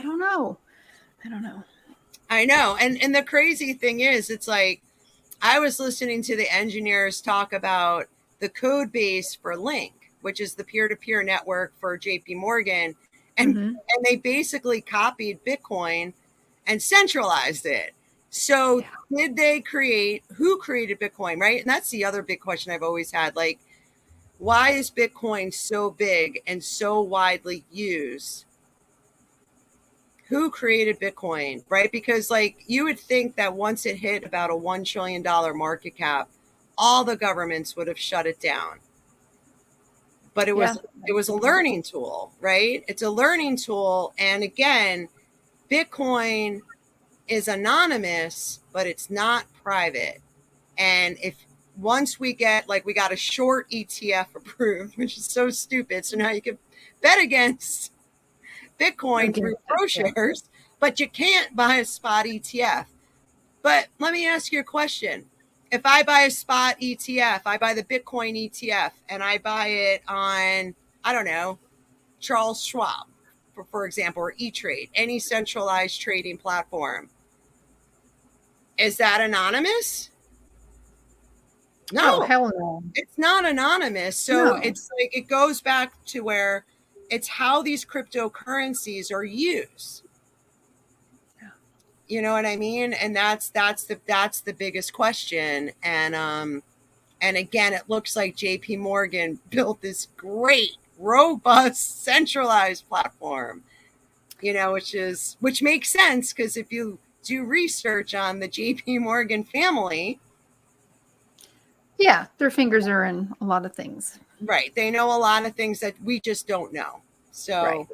don't know. I know. And the crazy thing is, it's like, I was listening to the engineers talk about the code base for Liink, which is the peer-to-peer network for JP Morgan. And they basically copied Bitcoin and centralized it. So did they who created Bitcoin, right? And that's the other big question I've always had. Like, why is Bitcoin so big and so widely used? Who created Bitcoin, right? Because like you would think that once it hit about a $1 trillion market cap, all the governments would have shut it down. But it was a learning tool, right? It's a learning tool. And again, Bitcoin is anonymous, but it's not private. And if once we got a short ETF approved, which is so stupid. So now you can bet against Bitcoin through ProShares, but you can't buy a spot ETF. But let me ask you a question. If I buy a spot ETF, I buy the Bitcoin ETF, and I buy it on, I don't know, Charles Schwab, for example, or E-Trade, any centralized trading platform. Is that anonymous? No. Oh, hell no. It's not anonymous. So it's like, it goes back to where it's how these cryptocurrencies are used. You know what I mean? And that's the biggest question. And again, it looks like JP Morgan built this great, robust, centralized platform, you know, which makes sense, because if you do research on the JP Morgan family, yeah, their fingers are in a lot of things. Right. They know a lot of things that we just don't know. So,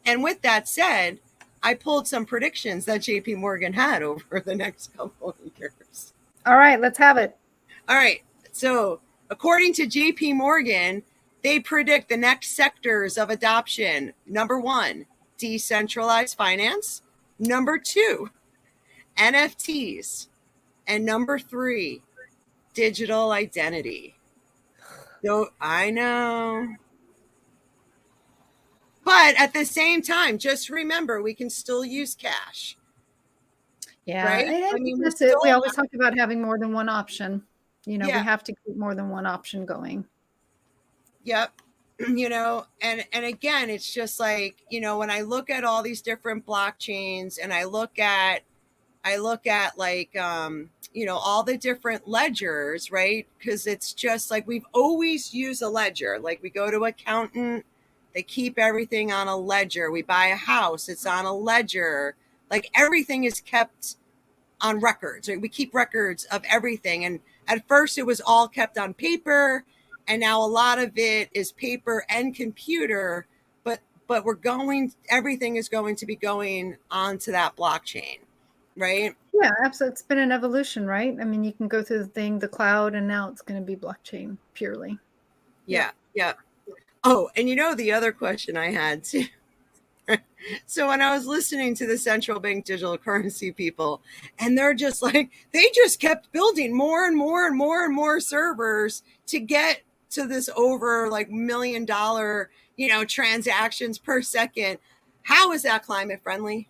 And with that said, I pulled some predictions that JP Morgan had over the next couple of years. All right, let's have it. All right. So according to JP Morgan, they predict the next sectors of adoption. Number 1, decentralized finance. Number 2, NFTs. And number 3, digital identity. So I know. But at the same time, just remember, we can still use cash. Yeah. Right? I mean, that's it. We always talk about having more than one option. You know, we have to keep more than one option going. Yep. You know, and again, it's just like, you know, when I look at all these different blockchains, and I look at like, you know, all the different ledgers, right? Because it's just like, we've always used a ledger. Like, we go to an accountant, they keep everything on a ledger. We buy a house, it's on a ledger. Like, everything is kept on records. Right? We keep records of everything. And at first it was all kept on paper, and now a lot of it is paper and computer, but everything is going to be going onto that blockchain. Right? Yeah, absolutely. It's been an evolution, right? I mean, you can go through the cloud, and now it's going to be blockchain purely. Yeah. Oh, and you know, the other question I had too. So when I was listening to the central bank digital currency people, and they're just like, they just kept building more and more and more and more servers to get to this over like $1 million, you know, transactions per second. How is that climate friendly?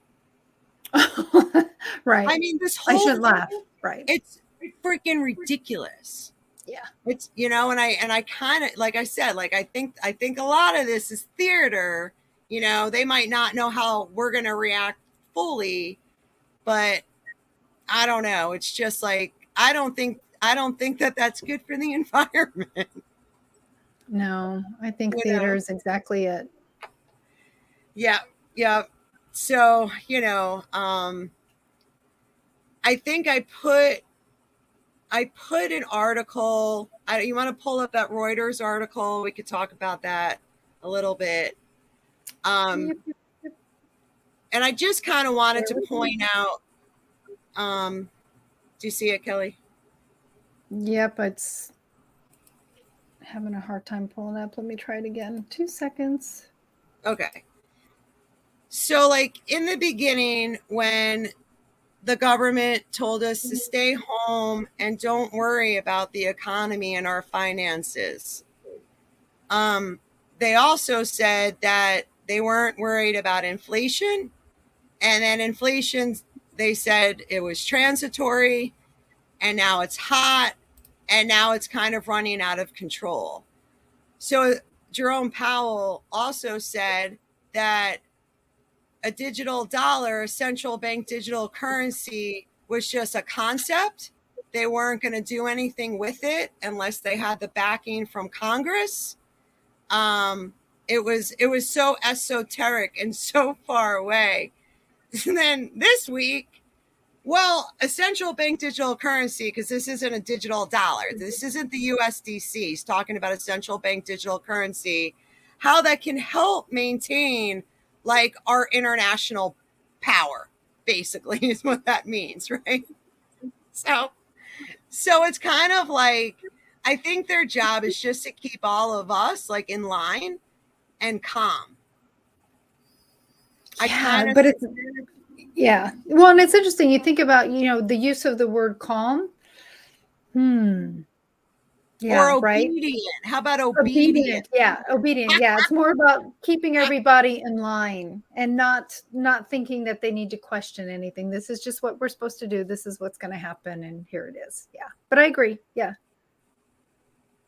Right. I mean, this whole I shouldn't laugh. Right. It's freaking ridiculous. Yeah. It's, you know, and I kind of, like I said, like, I think a lot of this is theater. You know, they might not know how we're going to react fully, but I don't know. It's just like, I don't think that that's good for the environment. No, I think theater is exactly it. Yeah. So, you know, I think I put an article. You want to pull up that Reuters article? We could talk about that a little bit. And I just kind of wanted to point out. Do you see it, Kelly? Yep, it's having a hard time pulling up. Let me try it again. 2 seconds. Okay. So, like, in the beginning, when the government told us to stay home and don't worry about the economy and our finances, they also said that they weren't worried about inflation. And then inflation, they said it was transitory, and now it's hot, and now it's kind of running out of control. So Jerome Powell also said that a digital dollar, a central bank digital currency, was just a concept. They weren't going to do anything with it unless they had the backing from Congress. It was so esoteric and so far away. And then this week, well, a central bank digital currency, because this isn't a digital dollar. This isn't the USDC. He's talking about a central bank digital currency, how that can help maintain like our international power, basically, is what that means, right? So it's kind of like, I think their job is just to keep all of us like in line and calm. But it's, yeah. Well, and it's interesting. You think about, the use of the word calm. Yeah, or right. obedient. How about obedient? Yeah, obedient. Yeah, it's more about keeping everybody in line and not thinking that they need to question anything. This is just what we're supposed to do. This is what's going to happen, and here it is. Yeah, but I agree. Yeah.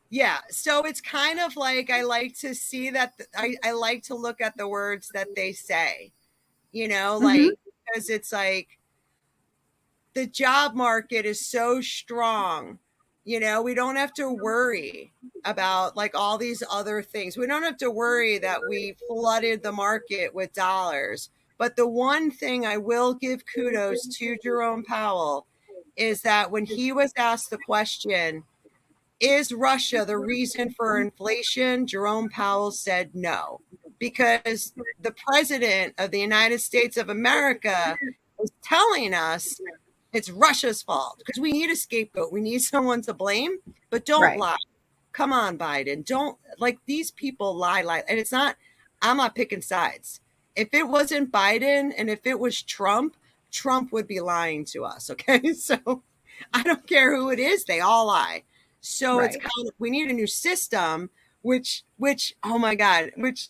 Yeah. So it's kind of like, I like to see that. I like to look at the words that they say, like, because it's like the job market is so strong. We don't have to worry about like all these other things. We don't have to worry that we flooded the market with dollars. But the one thing I will give kudos to Jerome Powell is that when he was asked the question, is Russia the reason for inflation? Jerome Powell said no, because the president of the United States of America is telling us it's Russia's fault because we need a scapegoat. We need someone to blame, but don't lie. Come on, Biden. Don't, like, these people lie. And it's not, I'm not picking sides. If it wasn't Biden and if it was Trump would be lying to us. Okay. So I don't care who it is. They all lie. So it's kind of, we need a new system, which, oh my God, which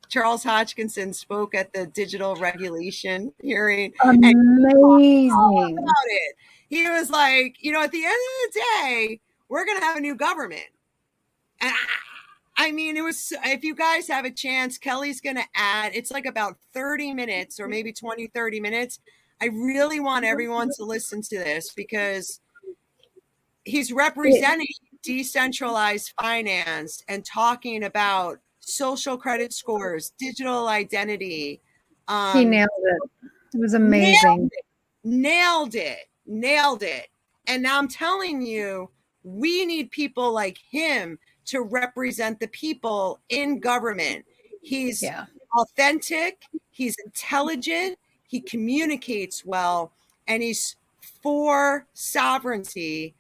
Charles Hodgkinson spoke at the digital regulation hearing. Amazing. About it. He was like, at the end of the day, we're going to have a new government. And I mean, it was, if you guys have a chance, Kelly's going to add, it's like about 30 minutes or maybe 20, 30 minutes. I really want everyone to listen to this because he's representing decentralized finance and talking about social credit scores, digital identity. He nailed it. It was amazing. Nailed it. And now I'm telling you, we need people like him to represent the people in government. He's authentic, he's intelligent, he communicates well, and he's for sovereignty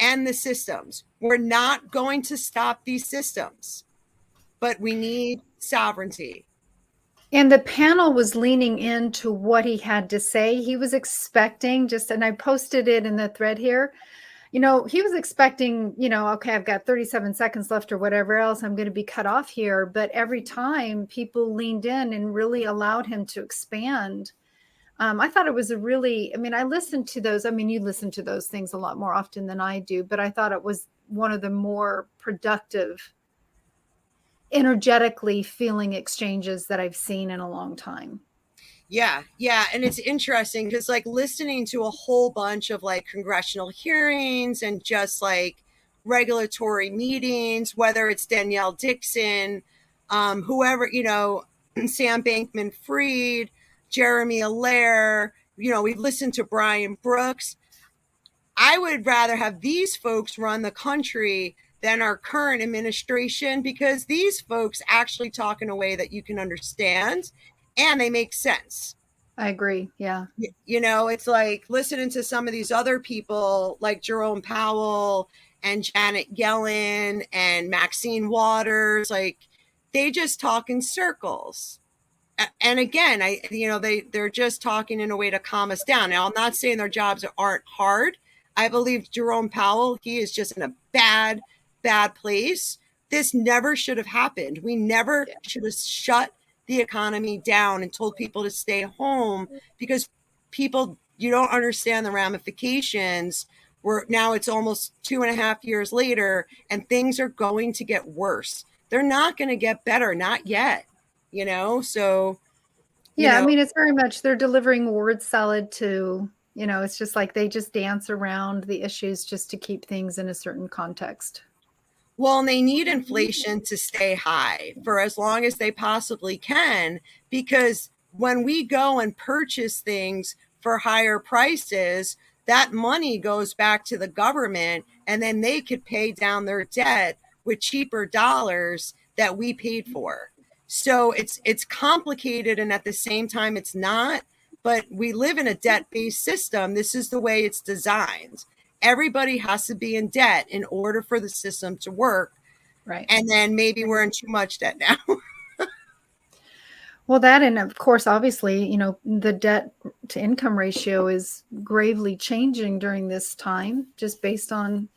and the systems. We're not going to stop these systems, but we need sovereignty. And the panel was leaning into what he had to say. He was expecting and I posted it in the thread here. He was expecting, okay, I've got 37 seconds left or whatever else. I'm going to be cut off here. But every time people leaned in and really allowed him to expand. I thought it was I listened to those. I mean, you listen to those things a lot more often than I do, but I thought it was one of the more productive, energetically feeling exchanges that I've seen in a long time. Yeah. And it's interesting because like listening to a whole bunch of like congressional hearings and just like regulatory meetings, whether it's Danielle Dixon, whoever, Sam Bankman-Fried, Jeremy Allaire, we've listened to Brian Brooks. I would rather have these folks run the country than our current administration because these folks actually talk in a way that you can understand and they make sense. I agree. Yeah. It's like listening to some of these other people like Jerome Powell and Janet Yellen and Maxine Waters, like they just talk in circles. And again, they're just talking in a way to calm us down. Now, I'm not saying their jobs aren't hard. I believe Jerome Powell, he is just in a bad place. This never should have happened. We never should have shut the economy down and told people to stay home because people, you don't understand the ramifications. Now it's almost 2.5 years later and things are going to get worse. They're not going to get better. Not yet. So. I mean, it's very much, they're delivering word salad to, it's just like they just dance around the issues just to keep things in a certain context. Well, and they need inflation to stay high for as long as they possibly can, because when we go and purchase things for higher prices, that money goes back to the government and then they could pay down their debt with cheaper dollars that we paid for. So it's complicated and at the same time it's not, but we live in a debt-based system. This is the way it's designed. Everybody has to be in debt in order for the system to work. Right. And then maybe we're in too much debt now. Well, that, and of course, obviously, the debt to income ratio is gravely changing during this time, just based on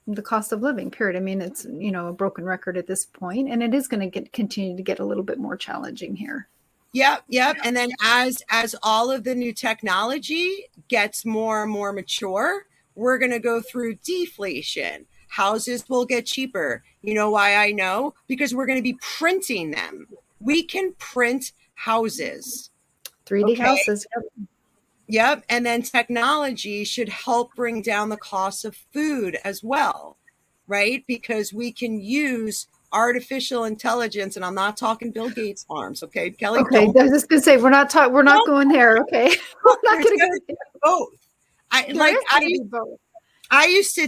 the cost of living, period. I mean, it's, a broken record at this point, and it is going to continue to get a little bit more challenging here. Yep. And then as all of the new technology gets more and more mature, we're going to go through deflation. Houses will get cheaper. You know why I know? Because we're going to be printing them. We can print houses. 3D houses. Yep. And then technology should help bring down the cost of food as well, right? Because we can use artificial intelligence, and I'm not talking Bill Gates farms, okay, Kelly? Okay, I was just gonna say we're not going there, okay? We're not going to go there. Both. I used to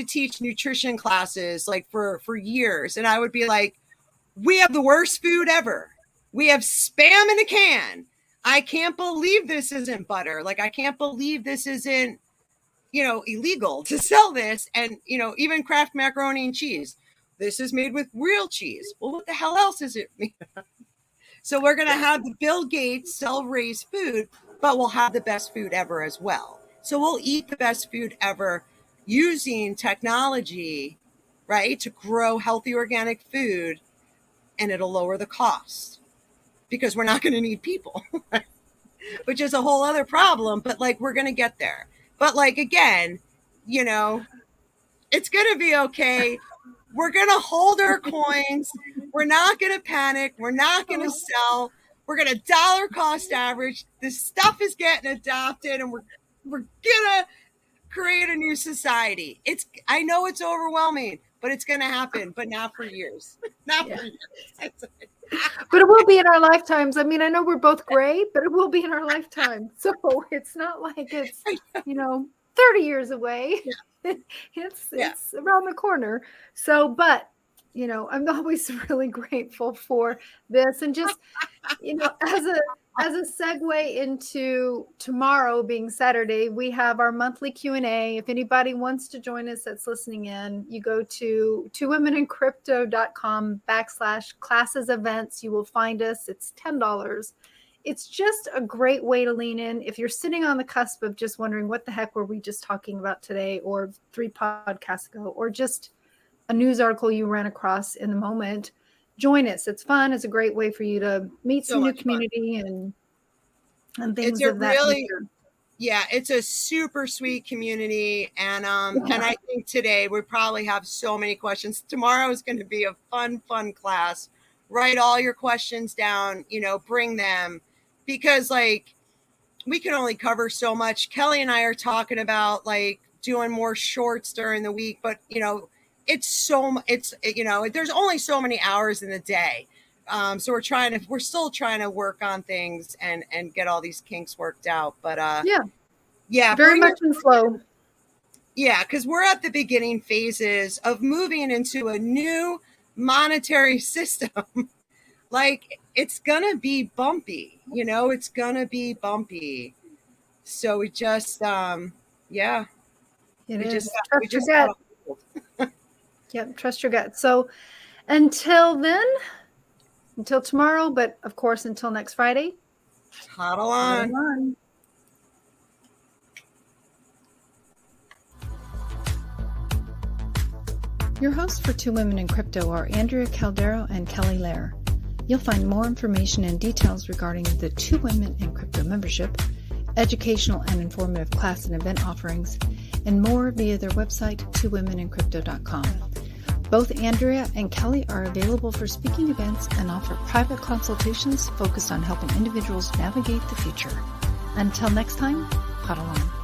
teach nutrition classes like for years, and I would be like, we have the worst food ever. We have Spam in a can. I can't believe this isn't butter. Like, I can't believe this isn't, illegal to sell this. And, even Kraft macaroni and cheese. This is made with real cheese. Well, what the hell else is it made of? So we're going to have the Bill Gates self-raised food, but we'll have the best food ever as well. So we'll eat the best food ever using technology, right, to grow healthy organic food, and it'll lower the cost because we're not going to need people, which is a whole other problem. But we're going to get there. But again, it's going to be okay. We're going to hold our coins. We're not going to panic. We're not going to sell. We're going to dollar cost average. This stuff is getting adopted, and we're going to create a new society. I know it's overwhelming, but it's going to happen, but not for years. For years. But it will be in our lifetimes. I mean, I know we're both gray, but it will be in our lifetime. So it's not like it's, 30 years away. Yeah. It's around the corner. So, but, I'm always really grateful for this. And just, as a segue into tomorrow being Saturday, we have our monthly Q&A. If anybody wants to join us that's listening in, you go to twowomenancrypto.com/classes events. You will find us. It's $10. It's just a great way to lean in. If you're sitting on the cusp of just wondering what the heck were we just talking about today, or 3 podcasts ago, or just a news article you ran across in the moment, join us. It's fun. It's a great way for you to meet some new community and things of that nature. Yeah, it's a super sweet community. And I think today we probably have so many questions. Tomorrow is going to be a fun class. Write all your questions down, bring them, because we can only cover so much. Kelly and I are talking about doing more shorts during the week, but there's only so many hours in the day. So we're still trying to work on things and get all these kinks worked out. But very much in flow. Yeah, because we're at the beginning phases of moving into a new monetary system. It's gonna be bumpy, it's gonna be bumpy. So we just It is. Trust your gut. Yep, trust your gut. So until tomorrow, but of course until next Friday, hodl on. Your hosts for Two Women in Crypto are Andrea Caldero and Kelly Lair. You'll find more information and details regarding the Two Women in Crypto membership, educational and informative class and event offerings, and more via their website, twowomenencrypto.com. Both Andrea and Kelly are available for speaking events and offer private consultations focused on helping individuals navigate the future. Until next time, hodl on.